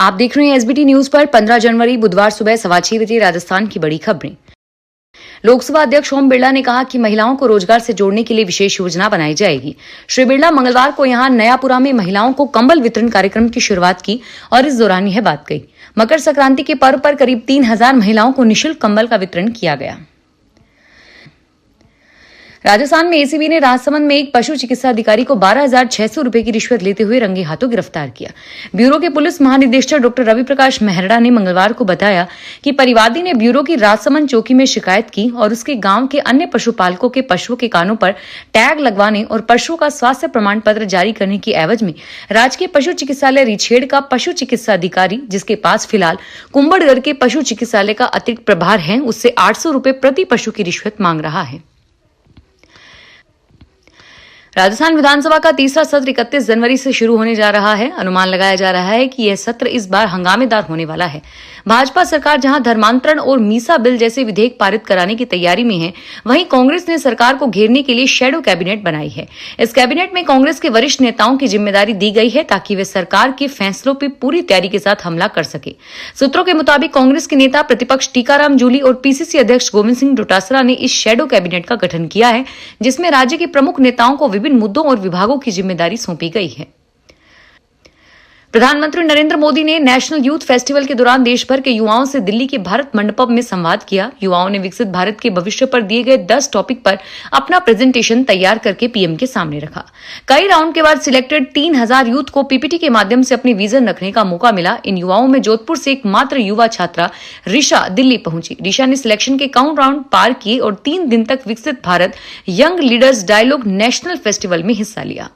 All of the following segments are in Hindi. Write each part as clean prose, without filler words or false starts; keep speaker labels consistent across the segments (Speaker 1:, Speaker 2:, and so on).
Speaker 1: आप देख रहे हैं एसबीटी न्यूज पर 15 जनवरी बुधवार सुबह 6:15 बजे राजस्थान की बड़ी खबरें। लोकसभा अध्यक्ष ओम बिरला ने कहा कि महिलाओं को रोजगार से जोड़ने के लिए विशेष योजना बनाई जाएगी। श्री बिरला मंगलवार को यहां नयापुरा में महिलाओं को कंबल वितरण कार्यक्रम की शुरुआत की और इस दौरान यह बात कही। मकर संक्रांति के पर्व पर करीब 3000 महिलाओं को निःशुल्क कंबल का वितरण किया गया। राजस्थान में एसीबी ने राजसमंद में एक पशु चिकित्सा अधिकारी को 12,600 रुपए की रिश्वत लेते हुए रंगे हाथों गिरफ्तार किया। ब्यूरो के पुलिस महानिदेशक डॉक्टर रवि प्रकाश मेहरड़ा ने मंगलवार को बताया कि परिवादी ने ब्यूरो की राजसमंद चौकी में शिकायत की और उसके गांव के अन्य पशुपालकों के पशुओं के कानों पर टैग लगवाने और पशुओं का स्वास्थ्य प्रमाण पत्र जारी करने की एवज में राजकीय पशु चिकित्सालय रिछेड़ का पशु चिकित्सा अधिकारी, जिसके पास फिलहाल कुंभड़गढ़ के पशु चिकित्सालय का अतिरिक्त प्रभार है, उससे 800 रुपए प्रति पशु की रिश्वत मांग रहा है। राजस्थान विधानसभा का तीसरा सत्र 31 जनवरी से शुरू होने जा रहा है। अनुमान लगाया जा रहा है कि यह सत्र इस बार हंगामेदार होने वाला है। भाजपा सरकार जहां धर्मांतरण और मीसा बिल जैसे विधेयक पारित कराने की तैयारी में है, वहीं कांग्रेस ने सरकार को घेरने के लिए शैडो कैबिनेट बनाई है। इस कैबिनेट में कांग्रेस के वरिष्ठ नेताओं की जिम्मेदारी दी गई है ताकि वे सरकार के फैसलों पर पूरी तैयारी के साथ हमला कर सके। सूत्रों के मुताबिक कांग्रेस के नेता प्रतिपक्ष टीकाराम जूली और पीसीसी अध्यक्ष गोविंद सिंह डोटासरा ने इस शैडो कैबिनेट का गठन किया है, जिसमें राज्य के प्रमुख नेताओं को विभिन्न मुद्दों और विभागों की जिम्मेदारी सौंपी गई है। प्रधानमंत्री नरेंद्र मोदी ने नेशनल यूथ फेस्टिवल के दौरान देश भर के युवाओं से दिल्ली के भारत मंडपम में संवाद किया। युवाओं ने विकसित भारत के भविष्य पर दिए गए 10 टॉपिक पर अपना प्रेजेंटेशन तैयार करके पीएम के सामने रखा। कई राउंड के बाद सिलेक्टेड 3000 यूथ को पीपीटी के माध्यम से अपनी विजन रखने का मौका मिला। इन युवाओं में जोधपुर से एकमात्र युवा छात्रा ऋषा दिल्ली पहुंची। ऋषा ने सिलेक्शन के काउंट राउंड पार किए और 3 दिन तक विकसित Bharat young leaders dialogue national festival में हिस्सा लिया।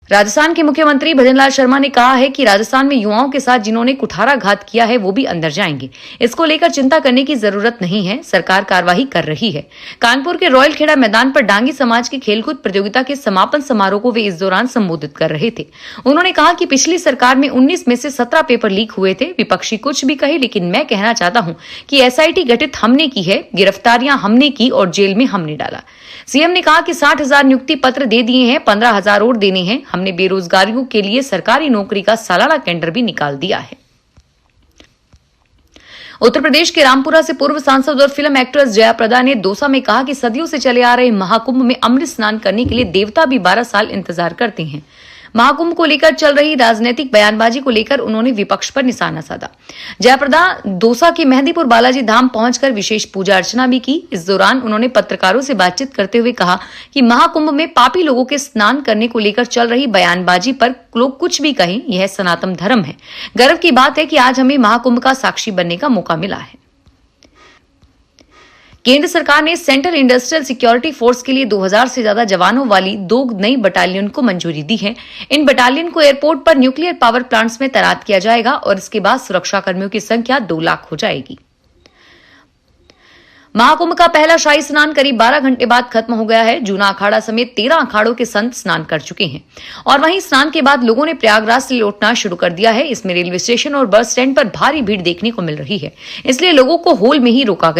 Speaker 1: राजस्थान के मुख्यमंत्री भजनलाल शर्मा ने कहा है कि राजस्थान में युवाओं के साथ जिन्होंने कुठाराघात किया है वो भी अंदर जाएंगे। इसको लेकर चिंता करने की जरूरत नहीं है, सरकार कार्रवाई कर रही है। कानपुर के रॉयल खेड़ा मैदान पर डांगी समाज की खेलकूद प्रतियोगिता के समापन समारोह को वे इस दौरान संबोधित कर रहे थे। उन्होंने कहा कि पिछली सरकार में 19 में से 17 पेपर लीक हुए थे। विपक्षी कुछ भी कहे, लेकिन मैं कहना चाहता हूं कि एसआईटी गठित हमने की है, गिरफ्तारियां हमने की और जेल में हमने डाला। सीएम ने कहा कि 60,000 नियुक्ति पत्र दे दिए हैं, 15,000 और देने हैं। हमने बेरोजगारियों के लिए सरकारी नौकरी का सालाना टेंडर भी निकाल दिया है। उत्तर प्रदेश के रामपुरा से पूर्व सांसद और फिल्म एक्ट्रेस जयाप्रदा ने दौसा में कहा कि सदियों से चले आ रहे महाकुंभ में अमृत स्नान करने के लिए देवता भी 12 साल इंतजार करते हैं। महाकुंभ को लेकर चल रही राजनीतिक बयानबाजी को लेकर उन्होंने विपक्ष पर निशाना साधा। जयाप्रदा दौसा के मेहंदीपुर बालाजी धाम पहुंचकर विशेष पूजा अर्चना भी की। इस दौरान उन्होंने पत्रकारों से बातचीत करते हुए कहा कि महाकुंभ में पापी लोगों के स्नान करने को लेकर चल रही बयानबाजी पर लोग कुछ भी कहें, यह सनातन धर्म है। गर्व की बात है कि आज हमें महाकुंभ का साक्षी बनने का मौका मिला है। केंद्र सरकार ने सेंट्रल इंडस्ट्रियल सिक्योरिटी फोर्स के लिए 2000 से ज्यादा जवानों वाली 2 नई बटालियन को मंजूरी दी है। इन बटालियन को एयरपोर्ट पर न्यूक्लियर पावर प्लांट्स में तैनात किया जाएगा और इसके बाद सुरक्षा कर्मियों की संख्या 2 लाख हो जाएगी। महाकुंभ का पहला शाही स्नान करीब 12 घंटे बाद खत्म हो गया है। जूना अखाड़ा समेत 13 अखाड़ों के संत स्नान कर चुके हैं और वहीं स्नान के बाद लोगों ने प्रयागराज से लौटना शुरू कर दिया है। इसमें रेलवे स्टेशन और बस स्टैंड पर भारी भीड़ देखने को मिल रही है, इसलिए लोगों को हॉल में रोका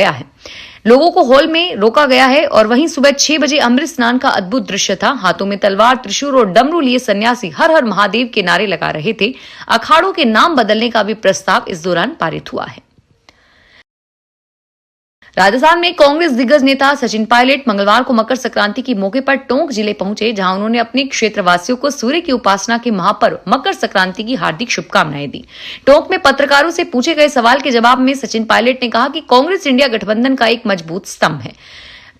Speaker 1: गया है। और वहीं सुबह 6 बजे अमृत स्नान का अद्भुत दृश्य था। हाथों में तलवार, त्रिशूल और डमरू लिए सन्यासी हर हर महादेव के नारे लगा रहे थे। अखाड़ों के नाम बदलने का भी प्रस्ताव इस दौरान पारित हुआ है। राजस्थान में कांग्रेस दिग्गज नेता सचिन पायलट मंगलवार को मकर संक्रांति के मौके पर टोंक जिले पहुंचे, जहां उन्होंने अपने क्षेत्रवासियों को सूर्य की उपासना के महापर्व मकर संक्रांति की हार्दिक शुभकामनाएं दी। टोंक में पत्रकारों से पूछे गए सवाल के जवाब में सचिन पायलट ने कहा कि कांग्रेस इंडिया गठबंधन का एक मजबूत स्तंभ है।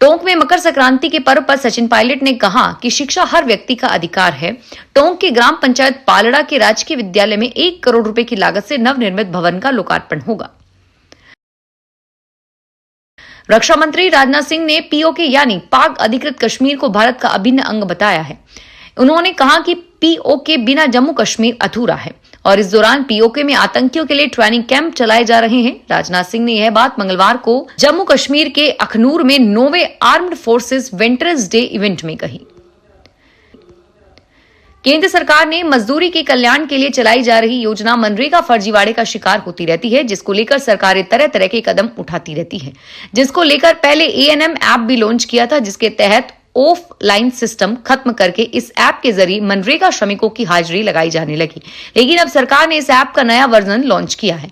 Speaker 1: टोंक में मकर संक्रांति के पर्व पर सचिन पायलट ने कहा कि शिक्षा हर व्यक्ति का अधिकार है। टोंक के ग्राम पंचायत पालड़ा के राजकीय विद्यालय में 1 करोड़ रुपए की लागत से नवनिर्मित भवन का लोकार्पण होगा। रक्षा मंत्री राजनाथ सिंह ने पीओके यानी पाक अधिकृत कश्मीर को भारत का अभिन्न अंग बताया है। उन्होंने कहा कि पीओके बिना जम्मू कश्मीर अधूरा है और इस दौरान पीओके में आतंकियों के लिए ट्रेनिंग कैंप चलाए जा रहे हैं। राजनाथ सिंह ने यह बात मंगलवार को जम्मू कश्मीर के अखनूर में 9वें armed forces veterans day event में कही। केंद्र सरकार ने मजदूरी के कल्याण के लिए चलाई जा रही योजना मनरेगा फर्जीवाड़े का शिकार होती रहती है, जिसको लेकर सरकारें तरह तरह के कदम उठाती रहती है। जिसको लेकर पहले एएनएम ऐप भी लॉन्च किया था, जिसके तहत ऑफ लाइन सिस्टम खत्म करके इस ऐप के जरिए मनरेगा श्रमिकों की हाजिरी लगाई जाने लगी। लेकिन अब सरकार ने इस ऐप का नया वर्जन लॉन्च किया है।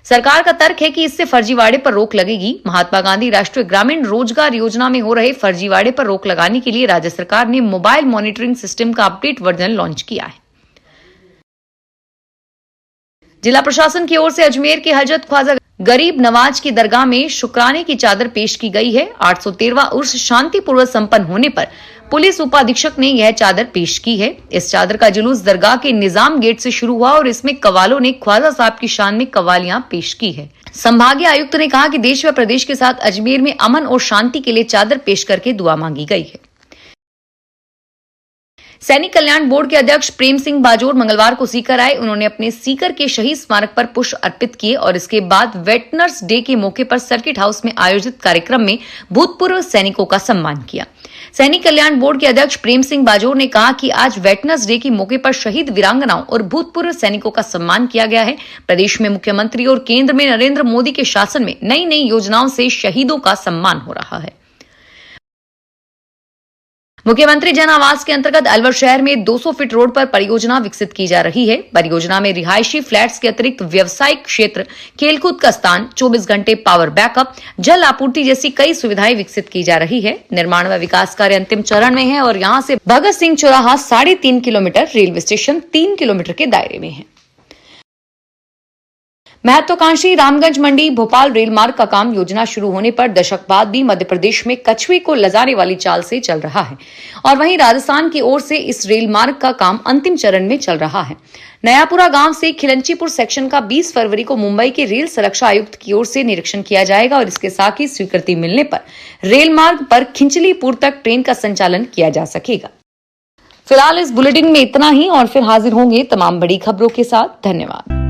Speaker 1: सरकार का तर्क है कि इससे फर्जीवाड़े पर रोक लगेगी। महात्मा गांधी राष्ट्रीय ग्रामीण रोजगार योजना में हो रहे फर्जीवाड़े पर रोक लगाने के लिए राज्य सरकार ने मोबाइल मॉनिटरिंग सिस्टम का अपडेट वर्जन लॉन्च किया है। जिला प्रशासन की ओर से अजमेर के हजरत ख्वाजा गरीब नवाज की दरगाह में शुक्राने की चादर पेश की गई है। 813वां उर्स शांतिपूर्वक संपन्न होने पर पुलिस उपाधीक्षक ने यह चादर पेश की है। इस चादर का जुलूस दरगाह के निजाम गेट से शुरू हुआ और इसमें कवालों ने ख्वाजा साहब की शान में कवालियां पेश की है। संभागीय आयुक्त ने कहा कि देश व प्रदेश के साथ अजमेर में अमन और शांति के लिए चादर पेश करके दुआ मांगी गई है। सैनिक कल्याण बोर्ड के अध्यक्ष प्रेम सिंह बाजोर मंगलवार को सीकर आए। उन्होंने अपने सीकर के शहीद स्मारक पर पुष्प अर्पित किए और इसके बाद वेटरन्स डे के मौके पर सर्किट हाउस में आयोजित कार्यक्रम में भूतपूर्व सैनिकों का सम्मान किया। सैनिक कल्याण बोर्ड के अध्यक्ष प्रेम सिंह बाजोर ने कहा कि आज वेटरन्स डे के मौके पर शहीद वीरांगनाओं और भूतपूर्व सैनिकों का सम्मान किया गया है। प्रदेश में मुख्यमंत्री और केंद्र में नरेंद्र मोदी के शासन में नई नई योजनाओं से शहीदों का सम्मान हो रहा है। मुख्यमंत्री जन आवास के अंतर्गत अलवर शहर में 200 फीट रोड पर परियोजना विकसित की जा रही है। परियोजना में रिहायशी फ्लैट्स के अतिरिक्त व्यवसायिक क्षेत्र, खेलकूद का स्थान, 24 घंटे पावर बैकअप, जल आपूर्ति जैसी कई सुविधाएं विकसित की जा रही है। निर्माण व विकास कार्य अंतिम चरण में है और यहां से भगत सिंह चौराहा 3.5 किलोमीटर, रेलवे स्टेशन 3 किलोमीटर के दायरे में है। महत्वाकांक्षी रामगंज मंडी भोपाल रेल मार्ग का काम योजना शुरू होने पर दशक बाद भी मध्य प्रदेश में कछुए को लजाने वाली चाल से चल रहा है और वहीं राजस्थान की ओर से इस रेल मार्ग का काम अंतिम चरण में चल रहा है। नयापुरा गांव से खिलंचीपुर सेक्शन का 20 फरवरी को मुंबई के रेल सुरक्षा आयुक्त की ओर से निरीक्षण किया जाएगा और इसके साथ ही स्वीकृति मिलने पर रेल मार्ग पर खिंचलीपुर तक ट्रेन का संचालन किया जा सकेगा। फिलहाल इस बुलेटिन में इतना ही और फिर हाजिर होंगे तमाम बड़ी खबरों के साथ। धन्यवाद।